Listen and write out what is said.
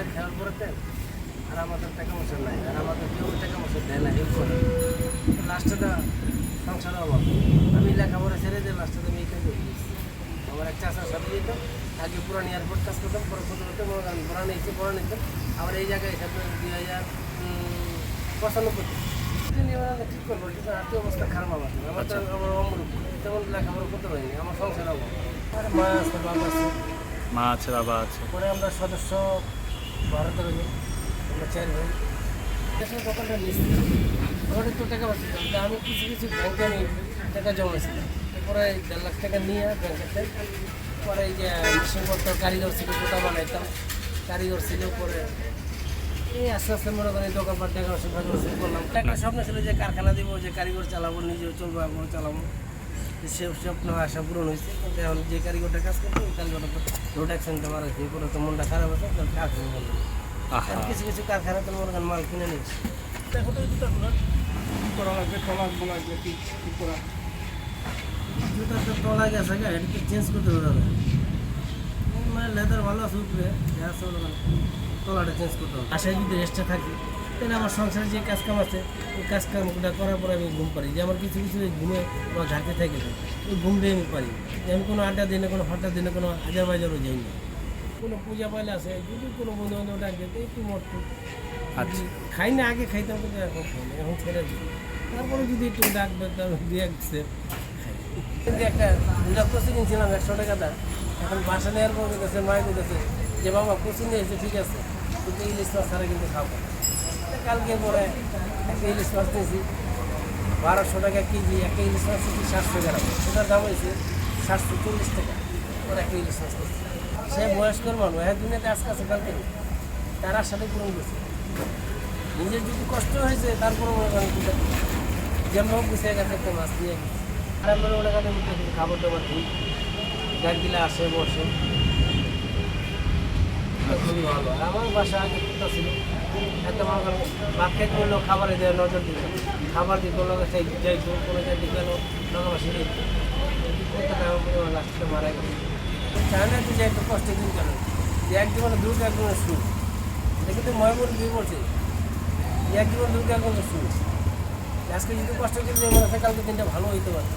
মায়ের খাওয়ার পরে দেন আর আমাদের টাকা পয়সা নাই আর আমাদের কেউ টাকা পয়সা দেয় না হেল্প করে লাস্টে তো সংসার অভাব আমি লেখাপড়া ছেড়ে দিয়ে লাস্টে আমি এই কাজ করি আমার এক চাষার সাথে যেতাম আগে পুরানি এয়ারপোর্ট কাজ করতাম পরে কত করতাম আমি পড়া নিতাম আবার এই জায়গায় এসে 2095 ঠিক করবো কিন্তু আর্থিক অবস্থা খারাপ আমার আমার তো আমার অমরূপ তেমন লেখাপড়া করতে পারিনি আমার সংসার অভাব আর মা আছে বাবা আছে মা আছে বাবা আছে পরে আমরা সদস্য 12 জন আমরা 4 ভাই দেশের দোকানটা নিচ্ছি ওখানে তো টাকা পাচ্ছি আমি কিছু কিছু ব্যাংকে আমি টাকা জমাইছিলাম এরপরে 1.5 লাখ টাকা নিয়ে ব্যাংকের পরে এই যে মেশিনপত্র কারিগর ছিল জুতা বানাইতাম কারিগর ছিল পরে এই আস্তে আস্তে মনে করেন দোকানপাট টাকা শুরু করলাম একটা স্বপ্ন ছিল যে কারখানা দিব যে কারিগর চালাবো নিজেও চলবো আমরাও চালাবো সে স্বপ্ন আশা পূরণ হয়েছে কিন্তু এখন যে কারিগরটা কাজ করতো ওই কারিগরটা রোড অ্যাক্সিডেন্টে মারা গেছে এরপরে তো মনটা খারাপ আছে তার কারখানা বললো কিছু কিছু কারখানা তো মনে করেন মাল কিনে নিয়েছে দেখো তো জুতাগুলো কী করা লাগবে তলা লাগবে ঠিক করা জুতার তো তলা গেছে গা এটা চেঞ্জ করতে হবে মানে লেদার ভালো আছে উপরে তলাটা চেঞ্জ করতে হবে আশায় যদি রেস্টে থাকি তাহলে আমার সংসারে যে কাজকাম আছে ওই কাজকামটা করার পরে আমি ঘুম পারি যে আমার কিছু কিছু ঘুমে আমার ঘাটতে থাকে ওই ঘুম দিয়ে আমি পারি আমি কোনো আড্ডা দিই না কোনো হঠাৎ দিনে কোনো হাজার বাজারও যাই না কোনো পূজা পাইলে আছে যদি কোনো বন্ধু বান্ধব ডাক দিতে একটু মরতো আচ্ছা খাই না আগে খাইতাম কিন্তু এখন খাই না এখন ছেড়ে দিই তারপরে যদি একটু ডাক বেতাম দিয়ে খাই একটা দুটা কচি কিনছিলাম 100 টাকা দাম এখন বাসা নেওয়ার পর গেছে মায়ের গেছে যে বাবা কচি নিয়েছে ঠিক আছে কিন্তু ইলিশ মাছ ছাড়া কিন্তু খাবো কালকে পরে একটা ইলিশ মাছ নিয়েছি 1200 টাকা কেজি একটা ইলিশ মাছ নিয়েছি 700 গ্রাম সেটার দাম হয়েছে 740 টাকা ওর একটা ইলিশ মাছ নিয়েছি সে বয়স্কর মানুষ হ্যাঁ দুনিয়াতে আজকে আছে কালকে তার আশাটাই পূরণ করছে নিজের যদি কষ্ট হয়েছে তারপরে মনে করেন যেমন হোক গুছিয়ে গেছে একটা মাছ দিয়ে গেছে আর আমরা ওটা কাছে খাবার দাবার দিই ডাক দিলে আসে বসে খুবই ভালো আর আমার বাসা আগে কুত্তা ছিল এত মনে করেন ভাত খাইতে বললেও খাবারে দেওয়া নজর দিত খাবার দিত লোকের সেই যাইতো কোনো জায়গায় গেল লোকাবাসী দিত কুত্তাটা লাস্টে মারা গেছে চায়না তো যাইতো কষ্টে দিন কেন যে এক জীবনে দুর্গ একজনের সুখ এটা কিন্তু ময়মুর দিয়ে বলছে এক জীবন দুর্গ একজনের সুখ আজকে যদি কষ্ট কিন্তু মনে হয় কালকে দিনটা ভালো হইতে পারে